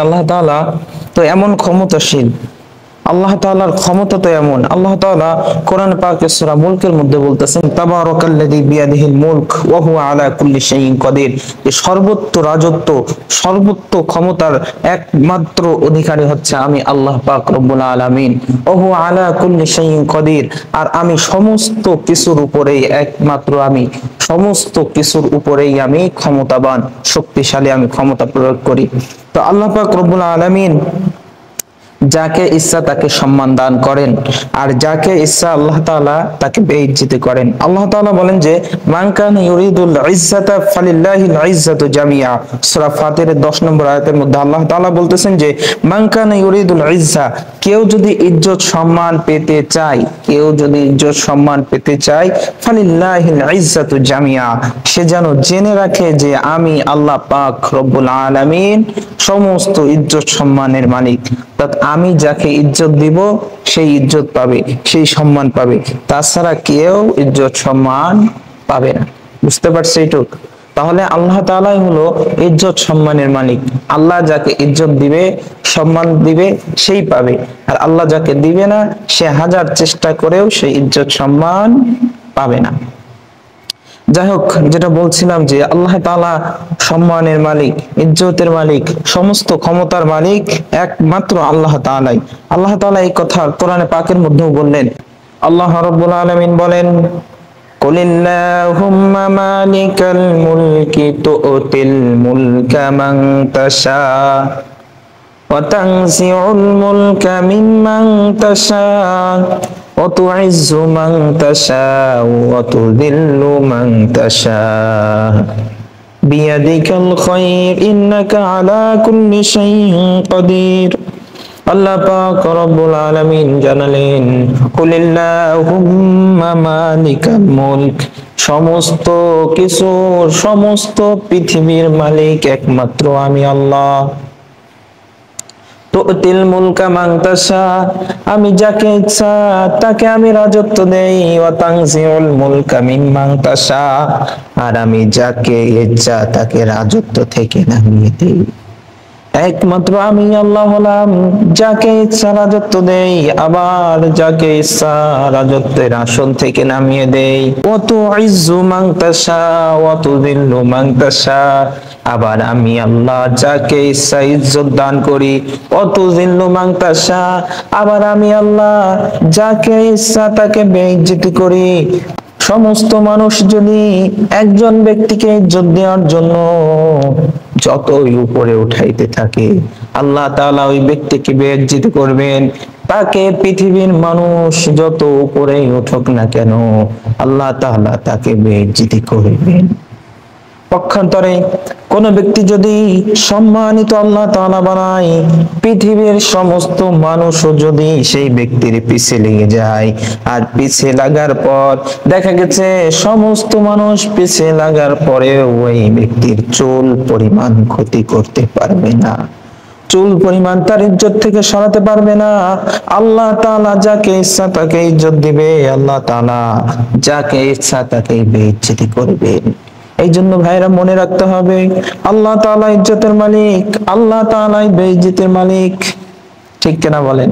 আল্লাহ তাআলা তো এমন ক্ষমতাশীল, আল্লাহ তাআলার ক্ষমতা তো এমন। আল্লাহ তাআলা কোরআন পাকে সূরা মুলকের মধ্যে বলতেছেন, তাবারাকাল্লাযী বিয়াদিহিল মুলক ওয়া হুয়া আলা কুল্লি শাইইন কাদির, যে সর্বত্র রাজত্ব, সর্বত্র ক্ষমতার একমাত্র অধিকারী হচ্ছে আমি আল্লাহ পাক রব্বুল আলামিন। ওয়া হুয়া আলা কুল্লি শাইইন কাদির, আর আমি সমস্ত কিছুর উপরেই, একমাত্র আমি সমস্ত কিছুর উপরেই আমি ক্ষমতাবান, শক্তিশালী, আমি ক্ষমতা প্রয়োগ করি। তো আল্লাহ পাক রব্বুল আলামিন যাকে ইচ্ছা তাকে সম্মান দান করেন, আর যাকে ইচ্ছা আল্লাহ তাআলা তাকে বেইজ্জতি করেন। আল্লাহ তাআলা বলেন যে মান কানা ইউরিদুল ইজ্জাতা ফালিল্লাহিল ইজ্জাতু জামিআ, সূরা ফাতিরের 10 নম্বর আয়াতের মধ্যে আল্লাহ তাআলা বলতেছেন যে মান কানা ইউরিদুল ইজ্জা, কেউ যদি ইজ্জত সম্মান পেতে চায়, কেউ যদি ইজ্জত সম্মান পেতে চায়, ফালিল্লাহিল ইজ্জাতু জামিআ, সে যেন জেনে রাখে যে আমি আল্লাহ পাক রব্বুল আলামিন সমস্ত ইজ্জত সম্মানের মালিক। আমি যাকে ইজ্জত দিব সেই ইজ্জত পাবে, সেই সম্মান পাবে, তাছাড়া কেউ ইজ্জত সম্মান পাবে না। বুঝতে পারছি এইটুক? তাহলে আল্লাহ তাআলাই হলো ইজ্জত সম্মানের মালিক। আল্লাহ যাকে ইজ্জত দিবে, সম্মান দিবে, সেই পাবে, আর আল্লাহ যাকে দিবে না, সে হাজার চেষ্টা করেও সেই ইজ্জত সম্মান পাবে না। যাই হোক, যেটা বলছিলাম যে আল্লাহ তাআলা সম্মানের মালিক, ইজ্জতের মালিক, সমস্ত ক্ষমতার মালিক একমাত্র আল্লাহ তাআলাই। আল্লাহ তাআলা এই কথা কোরআনে পাকের মধ্যেও বললেন। আল্লাহ রাব্বুল আলামিন বলেন, কুলিল্লাহুম্মা মালিকাল মুলকি তু'তিল মুলকা মান তাশা ওয়া তানজিউল মুলকা মিম্মান তাশা وتعز من تشاء وتذل من تشاء بيدك الخير إنك على كل شيء قدير। আল্লাহ পাক রব্বুল আলামিন জানালেন, কুলিল্লাহুম্মা মালিকাল মুলক, সমস্ত কিছুর, সমস্ত পৃথিবীর মালিক একমাত্র আমি আল্লাহ। তুতিল মুলকা মান তাশা, আমি যাকে ইচ্ছা তাকে আমি রাজত্ব দেই। ওয়া তানজিউল মুলকা মিম্মান তাশা, আর আমি যাকে ইচ্ছা তাকে রাজত্ব থেকে নামিয়ে দেই। একমাত্র আমি আল্লাহ হলাম যাকে ইচ্ছা রাজত্ব দেই, আবার যাকে ইচ্ছা রাজত্বের আসন থেকে নামিয়ে দেই। ওয়া তুইজ্জু মান তাশা ওয়া তুযিল্লু মান তাশা, আবার আমি আল্লাহ যাকে ইচ্ছা ইজ্জত দান করি। ওয়া তুযিল্লু মান তাশা, আবার আমি আল্লাহ যাকে ইচ্ছা তাকে বেইজ্জতি করি। সমস্ত মানুষ যদি একজন ব্যক্তিকে ইজ্জত দেওয়ার জন্য যতই উপরে উঠাইতে থাকে, আল্লাহ তাআলা ওই ব্যক্তিকে বেইজ্জত করবেন। তাকে পৃথিবীর মানুষ যত উপরে উঠুক না কেন, আল্লাহ তাআলা তাকে বেইজ্জত করবেন। পক্ষান্তরে কোন ব্যক্তি যদি সম্মানিত আল্লাহ তাআলা বানায়, পৃথিবীর সমস্ত মানুষও যদি সেই ব্যক্তির পিছে লেগে যায়, আর পিছে লাগার পর দেখা গেছে সমস্ত মানুষ পিছে লাগার পরেও ওই ব্যক্তির চুল পরিমাণ ক্ষতি করতে পারবে না, চুল পরিমাণ তার ইজ্জত থেকে সরাতে পারবে না। আল্লাহ তাআলা যাকে ইচ্ছা তাকে ইজ্জত দিবে, আল্লাহ তাআলা যাকে ইচ্ছা তাকে বেইজ্জতি করবেন। এই জন্য ভাইরা মনে রাখতে হবে, আল্লাহ তাআলা ইজ্জতের মালিক, আল্লাহ তাআলাই বেইজ্জতের মালিক। ঠিক কিনা বলেন?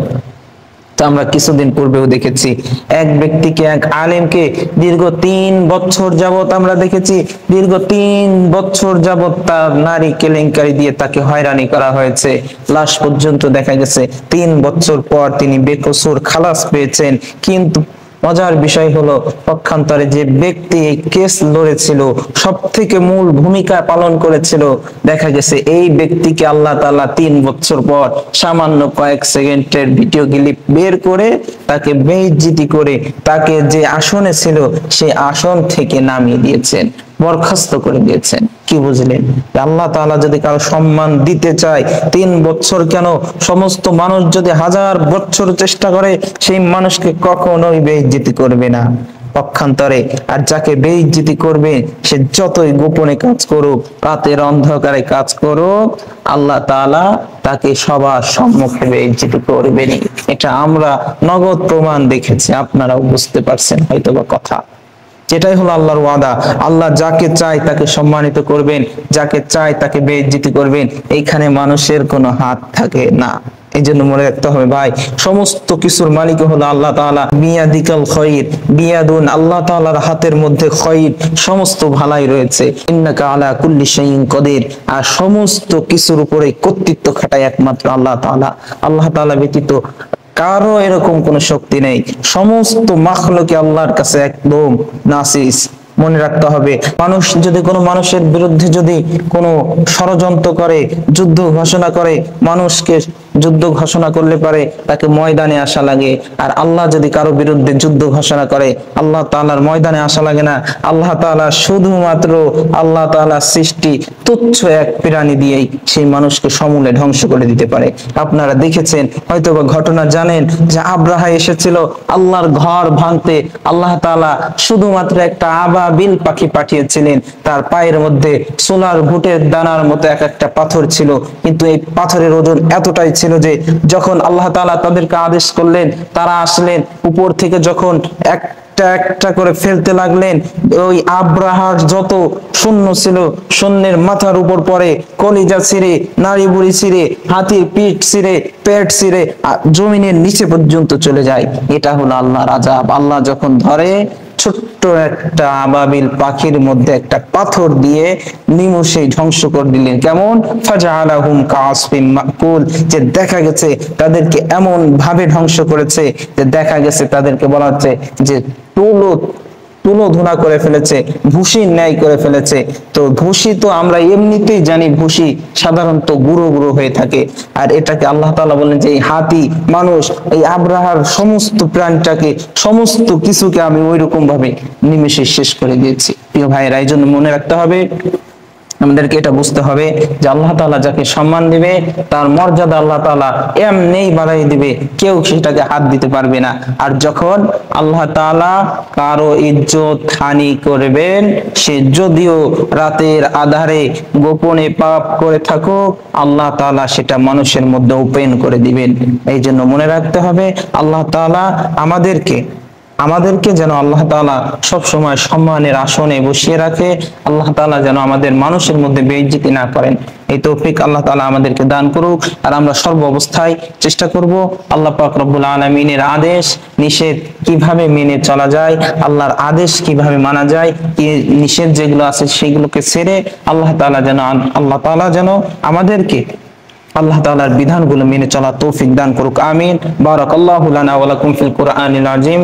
তো আমরা কিছুদিন পূর্বেও দেখেছি এক ব্যক্তিকে, এক আলেমকে দীর্ঘ 3 বছর যাবত আমরা দেখেছি, দীর্ঘ 3 বছর যাবত তার নারী কেলেঙ্কারি দিয়ে তাকে হয়রানি করা হয়েছে। লাশ পর্যন্ত দেখা গেছে 3 বছর পর তিনি বেকসুর খালাস পেয়েছেন। কিন্তু মজার বিষয় হলো, পক্ষান্তরে যে ব্যক্তি এই কেস লড়েছিল, সব থেকে মূল ভূমিকা পালন করেছিল, দেখা গেছে এই ব্যক্তিকে আল্লাহ তাআলা 3 বছর পর সামান্য কয়েক সেকেন্ডের ভিডিও ক্লিপ বের করে তাকে বেইজ্জতি করে তাকে যে আসনে ছিল সেই আসন থেকে নামিয়ে দিয়েছেন, বরখাস্ত করে দিয়েছেন। কি বুঝলেন? আল্লাহ তাআলা যদি কারো সম্মান দিতে চায়, 3 বছর কেন, সমস্ত মানুষ যদি 1000 বছর চেষ্টা করে, সেই মানুষকে কখনোই বেইজ্জতি করবে না। পক্ষান্তরে আর যাকে বেইজ্জতি করবে, সে যতই গোপনে কাজ করুক, রাতের অন্ধকারে কাজ করুক, আল্লাহ তাআলা তাকে সবার সম্মুখে বেইজ্জতি করবেন। এটা আমরা নগদ প্রমাণ দেখেছি, আপনারাও বুঝতে পারছেন হয়তোবা কথা। এটাই হলো আল্লাহর ওয়াদা। আল্লাহ যাকে চায় তাকে সম্মানিত করবেন, যাকে চায় তাকে বেইজ্জতি করবেন, এইখানে মানুষের কোনো হাত থাকে না। এই জন্য মনে রাখতে হবে ভাই, সমস্ত কিছুর মালিক হলো আল্লাহ তাআলা। বিয়াদিকাল খায়র, বিয়াদুন, আল্লাহ তাআলার হাতের মধ্যে খায়র, সমস্ত ভালাই রয়েছে। ইন্নাকা আলা কুল্লি শাইইন কাদির, আর সমস্ত কিছুর উপরে কর্তৃত্ব খাটায় একমাত্র আল্লাহ তাআলা। আল্লাহ তাআলা ব্যতীত কারো এরকম কোনো শক্তি নেই। সমস্ত মাখলুকে আল্লাহর কাছে একদম নাসিস। মনে রাখতে হবে, মানুষ যদি কোনো মানুষের বিরুদ্ধে যদি কোনো ষড়যন্ত্র করে, যুদ্ধ ঘোষণা করে, মানুষকে যুদ্ধ ঘোষণা করলে পারে তাকে ময়দানে আসা লাগে। আর আল্লাহ যদি কারো বিরুদ্ধে যুদ্ধ ঘোষণা করে, আল্লাহ তাআলার ময়দানে আসা লাগে না। আল্লাহ তাআলা শুধুমাত্র আল্লাহ তাআলার সৃষ্টি তুচ্ছ এক প্রাণী দিয়েই সেই মানুষকে সমূলে ধ্বংস করে দিতে পারে। আপনারা দেখেছেন হয়তোবা ঘটনা জানেন যে আব্রাহা এসেছিল আল্লাহর ঘর ভাঙতে। আল্লাহ তাআলা শুধুমাত্র একটা আবাবিল পাখি পাঠিয়েছিলেন, তার পায়ের মধ্যে সোলার ভুটের দানার মতো এক একটা পাথর ছিল, কিন্তু এই পাথরের ওজন এতটাই ছিল যে যখন আল্লাহ তাআলা তাদেরকে আদেশ করলেন, তারা আসলেন উপর থেকে, যখন একটা একটা করে ফেলতে লাগলেন, ওই আব্রাহার যত সৈন্য ছিল সৈন্যের মাথার উপর পড়ে, কলিজা ছিঁড়ে, নাড়ি বুড়ি ছিঁড়ে, হাতির পিঠ ছিঁড়ে, পেট ছিঁড়ে জমিনের নিচে পর্যন্ত চলে যায়। এটা হলো আল্লাহর আযাব। আল্লাহ যখন ধরে ছোট্ট একটা আবাবিল পাখির মধ্যে একটা পাথর দিয়ে নিমেষেই ধ্বংস করে দিলেন। কেমন? ফাজআলাহুম কাসফিন মাকুল, যে দেখা গেছে তাদেরকে এমন ভাবে ধ্বংস করেছে যে দেখা গেছে তাদেরকে বলা হচ্ছে যে তুলো ধুনা করে ফেলেছে, ভুসির ন্যায় করে ফেলেছে। তো ভুসি তো আমরা এমনিতেই জানি, ভুসি সাধারণত গুঁড়ো গুঁড়ো হয়ে থাকে। আর এটাকে আল্লাহ তাআলা বলেন যে এই হাতি, মানুষ, এই আব্রাহার সমস্ত প্রাণটাকে, সমস্ত কিছুকে আমি ওই রকম ভাবে নিমেষে শেষ করে দিয়েছি। প্রিয় ভাইয়েরা, এই জন্য মনে রাখতে হবে, আমাদেরকে এটা বুঝতে হবে যে আল্লাহ তাআলা যাকে সম্মান দিবে তার মর্যাদা আল্লাহ তাআলা এমনিই বাড়াই দিবে, কেউ সেটাকে হাত দিতে পারবে না। আর যখন আল্লাহ তাআলা কারো ইজ্জত হানি করবেন, সে যদিও রাতের আধারে গোপনে পাপ করে থাকুক, আল্লাহ তাআলা সেটা মানুষের মধ্যে ওপেন করে দিবেন। এই জন্য মনে রাখতে হবে, আল্লাহ তাআলা আমাদেরকে যেন আল্লাহ তাআলা সব সময় সম্মানের আসনে বসিয়ে রাখে। আল্লাহ তাআলা যেন আমাদের মানুষের মধ্যে বেইজ্জতি না করেন। এই তৌফিক আল্লাহ তাআলা আমাদেরকে দান করুক। আর আমরা সর্ব অবস্থায় চেষ্টা করব আল্লাহ পাক রব্বুল আলামিনের আদেশ নিষেধ কিভাবে মেনে চলা যায়, আল্লাহর আদেশ কিভাবে মানা যায়, কি নিষেধ যেগুলো আছে সেগুলোকে ছেড়ে আল্লাহ তাআলা যেন আমাদেরকে আল্লাহ তাআলার বিধানগুলো মেনে চলা তৌফিক দান করুক। আমিন। বারাকাল্লাহু লানা ওয়া লাকুম ফিল কুরআনিল আযীম।